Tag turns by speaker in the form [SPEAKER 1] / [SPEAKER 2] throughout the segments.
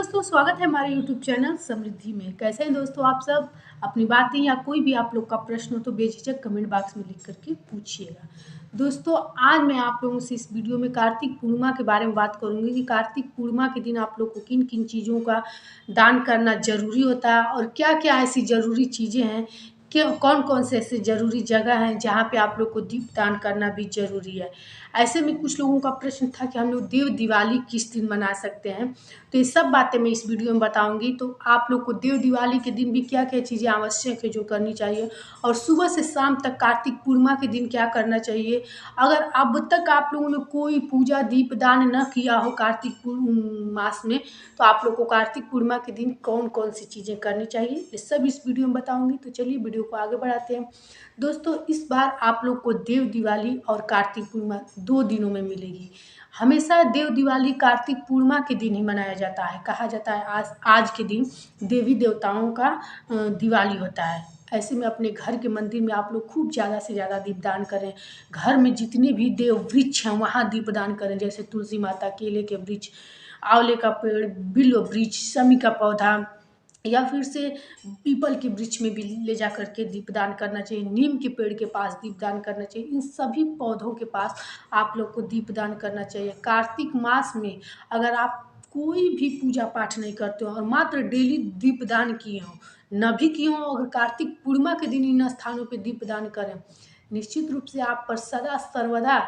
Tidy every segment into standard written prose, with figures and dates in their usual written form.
[SPEAKER 1] दोस्तों, स्वागत है हमारे यूट्यूब चैनल समृद्धि में। कैसे हैं दोस्तों आप सब? अपनी बातें या कोई भी आप लोग का प्रश्न हो तो बेझिझक कमेंट बॉक्स में लिख करके पूछिएगा। दोस्तों, आज मैं आप लोगों से इस वीडियो में कार्तिक पूर्णिमा के बारे में बात करूंगी कि कार्तिक पूर्णिमा के दिन आप लोग को किन किन चीज़ों का दान करना ज़रूरी होता है और क्या क्या ऐसी ज़रूरी चीज़ें हैं, क्या कौन कौन से ऐसे ज़रूरी जगह हैं जहाँ पे आप लोग को दीप दान करना भी ज़रूरी है। ऐसे में कुछ लोगों का प्रश्न था कि हम लोग देव दिवाली किस दिन मना सकते हैं, तो ये सब बातें मैं इस वीडियो में बताऊंगी। तो आप लोग को देव दिवाली के दिन भी क्या क्या चीज़ें आवश्यक है जो करनी चाहिए, और सुबह से शाम तक कार्तिक पूर्णिमा के दिन क्या करना चाहिए। अगर अब तक आप लोगों ने कोई पूजा दीप दान न किया हो कार्तिक मास में, तो आप लोग को कार्तिक पूर्णिमा के दिन कौन कौन सी चीज़ें करनी चाहिए, ये सब इस वीडियो में बताऊंगी। तो चलिए वीडियो को आगे बढ़ाते हैं। दोस्तों, इस बार आप लोग को देव दिवाली और कार्तिक पूर्णिमा 2 दिनों में मिलेगी। हमेशा देव दिवाली कार्तिक पूर्णिमा के दिन ही मनाया जाता है। कहा जाता है आज के दिन देवी देवताओं का दिवाली होता है। ऐसे में अपने घर के मंदिर में आप लोग खूब ज़्यादा से ज़्यादा दीपदान करें। घर में जितने भी देव वृक्ष हैं वहाँ दीपदान करें, जैसे तुलसी माता, केले के वृक्ष, आंवले का पेड़, बिल्व वृक्ष, शमी का पौधा, या फिर से पीपल के वृक्ष में भी ले जा करके दीपदान करना चाहिए। नीम के पेड़ के पास दीपदान करना चाहिए। इन सभी पौधों के पास आप लोग को दीपदान करना चाहिए। कार्तिक मास में अगर आप कोई भी पूजा पाठ नहीं करते हो और मात्र डेली दीपदान किए हो, न भी किए हो, अगर कार्तिक पूर्णिमा के दिन इन स्थानों पे दीपदान करें, निश्चित रूप से आप पर सदा सर्वदा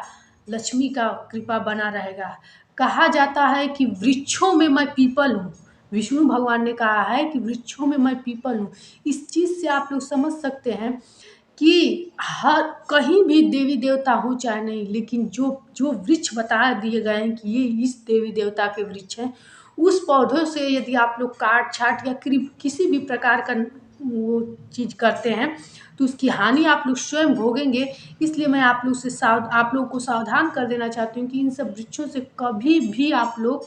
[SPEAKER 1] लक्ष्मी का कृपा बना रहेगा। कहा जाता है कि वृक्षों में मैं पीपल हूँ। विष्णु भगवान ने कहा है कि वृक्षों में मैं पीपल हूँ। इस चीज़ से आप लोग समझ सकते हैं कि हर कहीं भी देवी देवता हो चाहे नहीं, लेकिन जो जो वृक्ष बता दिए गए हैं कि ये इस देवी देवता के वृक्ष हैं, उस पौधों से यदि आप लोग काट छाट या किसी भी प्रकार का वो चीज़ करते हैं, तो उसकी हानि आप लोग स्वयं भोगेंगे। इसलिए मैं आप लोग को सावधान कर देना चाहती हूँ कि इन सब वृक्षों से कभी भी आप लोग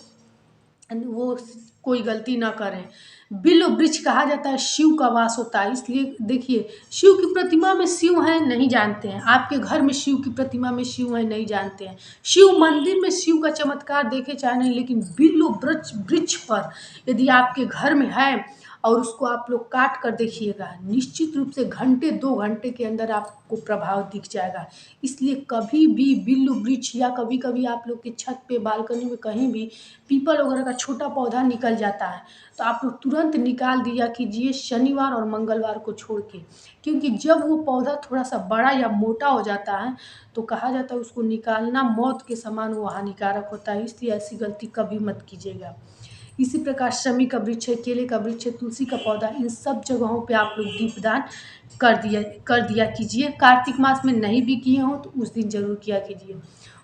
[SPEAKER 1] वो कोई गलती ना करें। बिल्व वृक्ष कहा जाता है शिव का वास होता है, इसलिए देखिए, शिव की प्रतिमा में शिव है नहीं जानते हैं, आपके घर में शिव की प्रतिमा में शिव है नहीं जानते हैं, शिव मंदिर में शिव का चमत्कार देखे चाहे नहीं, लेकिन बिल्व वृक्ष वृक्ष पर यदि आपके घर में है और उसको आप लोग काट कर देखिएगा, निश्चित रूप से घंटे 2 घंटे के अंदर आपको प्रभाव दिख जाएगा। इसलिए कभी भी बिल्व वृक्ष या कभी कभी आप लोग के छत पे, बालकनी में कहीं भी पीपल वगैरह का छोटा पौधा निकल जाता है, तो आप लोग तुरंत निकाल दिया कीजिए शनिवार और मंगलवार को छोड़ के। क्योंकि जब वो पौधा थोड़ा सा बड़ा या मोटा हो जाता है, तो कहा जाता है उसको निकालना मौत के समान वो हानिकारक होता है। इसलिए ऐसी गलती कभी मत कीजिएगा। इसी प्रकार शमी का वृक्ष है, केले का वृक्ष है, तुलसी का पौधा, इन सब जगहों पे आप लोग दीपदान कर दिया कीजिए। कार्तिक मास में नहीं भी किए हों तो उस दिन जरूर किया कीजिए।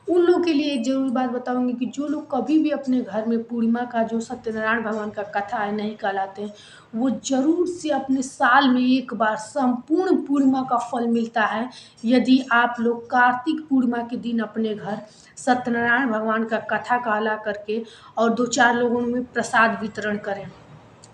[SPEAKER 1] उन लोगों के लिए एक जरूर बात बताऊंगी कि जो लोग कभी भी अपने घर में पूर्णिमा का जो सत्यनारायण भगवान का कथा है नहीं कहलाते हैं, वो जरूर से अपने साल में एक बार संपूर्ण पूर्णिमा का फल मिलता है यदि आप लोग कार्तिक पूर्णिमा के दिन अपने घर सत्यनारायण भगवान का कथा कहला करके और 2-4 लोगों में प्रसाद वितरण करें।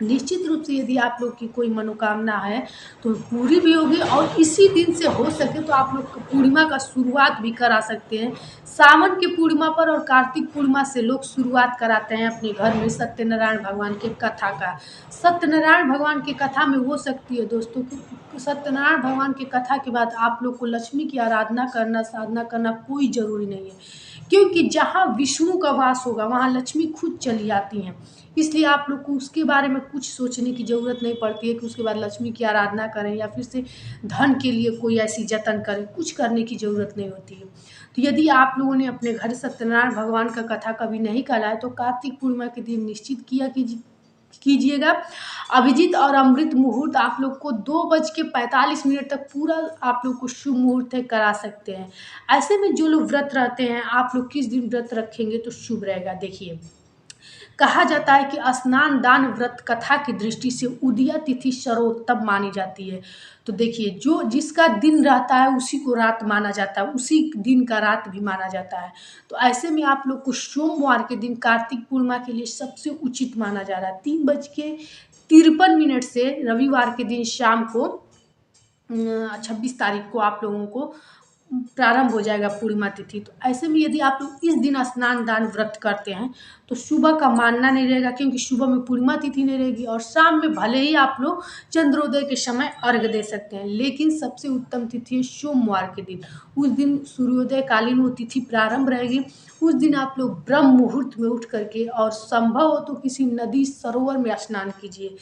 [SPEAKER 1] निश्चित रूप से यदि आप लोग की कोई मनोकामना है तो पूरी भी होगी, और इसी दिन से हो सके तो आप लोग पूर्णिमा का शुरुआत भी करा सकते हैं। सावन के पूर्णिमा पर और कार्तिक पूर्णिमा से लोग शुरुआत कराते हैं अपने घर में सत्यनारायण भगवान के कथा का। सत्यनारायण भगवान की कथा में हो सकती है दोस्तों कि सत्यनारायण भगवान की कथा के बाद आप लोग को लक्ष्मी की आराधना करना, साधना करना कोई ज़रूरी नहीं है, क्योंकि जहाँ विष्णु का वास होगा वहाँ लक्ष्मी खुद चली आती हैं। इसलिए आप लोग को उसके बारे में कुछ सोचने की ज़रूरत नहीं पड़ती है कि उसके बाद लक्ष्मी की आराधना करें या फिर से धन के लिए कोई ऐसी जतन करें, कुछ करने की ज़रूरत नहीं होती है। तो यदि आप लोगों ने अपने घर सत्यनारायण भगवान का कथा कभी नहीं करा है तो कार्तिक पूर्णिमा के दिन निश्चित कीजिएगा। अभिजीत और अमृत मुहूर्त आप लोग को 2:45 तक पूरा आप लोग को शुभ मुहूर्त है करा सकते हैं। ऐसे में जो लोग व्रत रहते हैं, आप लोग किस दिन व्रत रखेंगे तो शुभ रहेगा। देखिए, कहा जाता है कि स्नान दान व्रत कथा की दृष्टि से उदया तिथि सर्वोत्तम मानी जाती है। तो देखिए, जो जिसका दिन रहता है उसी को रात माना जाता है, उसी दिन का रात भी माना जाता है। तो ऐसे में आप लोग को सोमवार के दिन कार्तिक पूर्णिमा के लिए सबसे उचित माना जा रहा है। 3:53 से रविवार के दिन शाम को 26 तारीख को आप लोगों को प्रारंभ हो जाएगा पूर्णिमा तिथि। तो ऐसे में यदि आप लोग इस दिन स्नान दान व्रत करते हैं तो सुबह का मानना नहीं रहेगा, क्योंकि सुबह में पूर्णिमा तिथि नहीं रहेगी और शाम में भले ही आप लोग चंद्रोदय के समय अर्घ दे सकते हैं, लेकिन सबसे उत्तम तिथि है सोमवार के दिन। उस दिन सूर्योदय कालीन वो तिथि प्रारंभ रहेगी। उस दिन आप लोग ब्रह्म मुहूर्त में उठ करके और संभव हो तो किसी नदी सरोवर में स्नान कीजिए।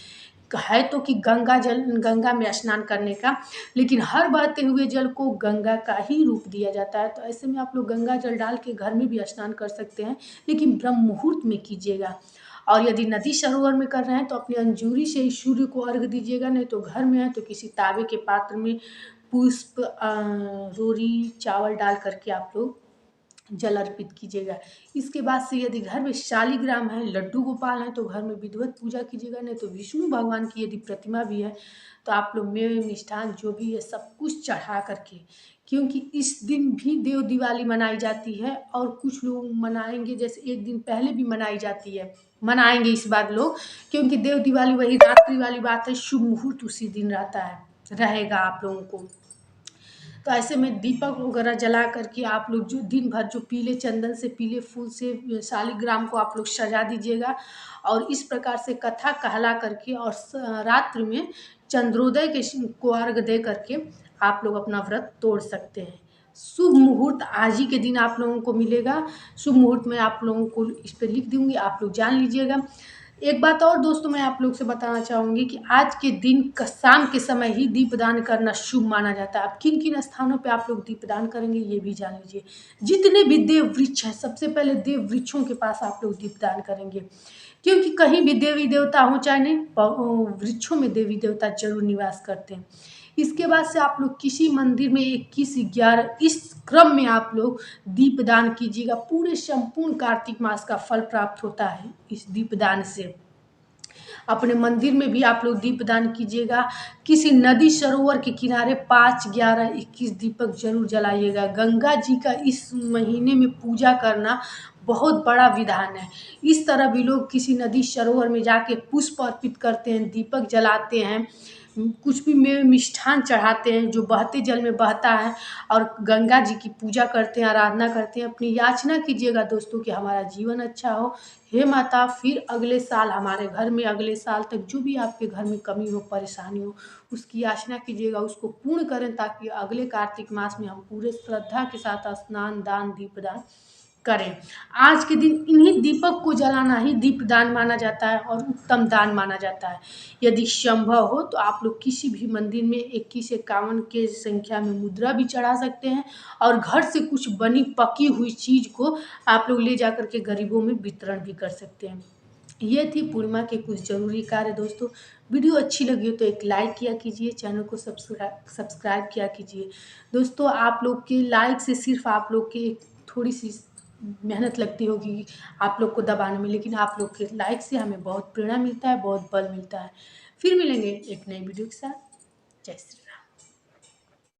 [SPEAKER 1] है तो कि गंगा में स्नान करने का, लेकिन हर बहते हुए जल को गंगा का ही रूप दिया जाता है। तो ऐसे में आप लोग गंगा जल डाल के घर में भी स्नान कर सकते हैं, लेकिन ब्रह्म मुहूर्त में कीजिएगा। और यदि नदी सरोवर में कर रहे हैं तो अपनी अंजूरी से ही सूर्य को अर्घ दीजिएगा, नहीं तो घर में है तो किसी तांबे के पात्र में पुष्प रोरी चावल डाल करके आप लोग जल अर्पित कीजिएगा। इसके बाद से यदि घर में शालिग्राम है, लड्डू गोपाल है तो घर में विधिवत पूजा कीजिएगा, नहीं तो विष्णु भगवान की यदि प्रतिमा भी है तो आप लोग मेवे मिष्ठान जो भी है सब कुछ चढ़ा करके, क्योंकि इस दिन भी देव दिवाली मनाई जाती है और कुछ लोग मनाएंगे, जैसे एक दिन पहले भी मनाई जाती है, मनाएंगे इस बार लोग, क्योंकि देव दिवाली वही रात्रि वाली बात है, शुभ मुहूर्त उसी दिन रहता है रहेगा आप लोगों को। तो ऐसे में दीपक वगैरह जला करके आप लोग जो दिन भर जो पीले चंदन से, पीले फूल से शालिग्राम को आप लोग सजा दीजिएगा और इस प्रकार से कथा कहला करके और रात्रि में चंद्रोदय के को अर्घ दे करके आप लोग अपना व्रत तोड़ सकते हैं। शुभ मुहूर्त आज ही के दिन आप लोगों को मिलेगा। शुभ मुहूर्त में आप लोगों को इस पर लिख दूंगी, आप लोग जान लीजिएगा। एक बात और दोस्तों मैं आप लोग से बताना चाहूँगी कि आज के दिन शाम के समय ही दीपदान करना शुभ माना जाता है। अब किन किन स्थानों पे आप लोग दीपदान करेंगे ये भी जान लीजिए। जितने भी देव वृक्ष हैं सबसे पहले देव वृक्षों के पास आप लोग दीपदान करेंगे, क्योंकि कहीं भी देवी देवता हो चाहे नहीं, वृक्षों में देवी देवता जरूर निवास करते हैं। इसके बाद से आप लोग किसी मंदिर में 21/11 इस क्रम में आप लोग दीपदान कीजिएगा। पूरे संपूर्ण कार्तिक मास का फल प्राप्त होता है इस दीपदान से। अपने मंदिर में भी आप लोग दीपदान कीजिएगा। किसी नदी सरोवर के किनारे 5, 11, 21 दीपक जरूर जलाइएगा। गंगा जी का इस महीने में पूजा करना बहुत बड़ा विधान है। इस तरह भी लोग किसी नदी सरोवर में जाके पुष्प अर्पित करते हैं, दीपक जलाते हैं, कुछ भी में मिष्ठान चढ़ाते हैं जो बहते जल में बहता है और गंगा जी की पूजा करते हैं, आराधना करते हैं। अपनी याचना कीजिएगा दोस्तों कि हमारा जीवन अच्छा हो। हे माता, फिर अगले साल हमारे घर में, अगले साल तक जो भी आपके घर में कमी हो, परेशानी हो, उसकी याचना कीजिएगा, उसको पूर्ण करें, ताकि अगले कार्तिक मास में हम पूरे श्रद्धा के साथ स्नान दान दीपदान करें। आज के दिन इन्हीं दीपक को जलाना ही दीपदान माना जाता है और उत्तम दान माना जाता है। यदि संभव हो तो आप लोग किसी भी मंदिर में 21-51 के संख्या में मुद्रा भी चढ़ा सकते हैं और घर से कुछ बनी पकी हुई चीज को आप लोग ले जाकर के गरीबों में वितरण भी कर सकते हैं। ये थी पूर्णिमा के कुछ जरूरी कार्य दोस्तों। वीडियो अच्छी लगी हो तो एक लाइक किया कीजिए, चैनल को सब्सक्राइब किया कीजिए। दोस्तों आप लोग के लाइक से सिर्फ आप लोग के थोड़ी सी मेहनत लगती होगी आप लोग को दबाने में, लेकिन आप लोग के लाइक से हमें बहुत प्रेरणा मिलता है, बहुत बल मिलता है। फिर मिलेंगे एक नई वीडियो के साथ। जय श्री राम।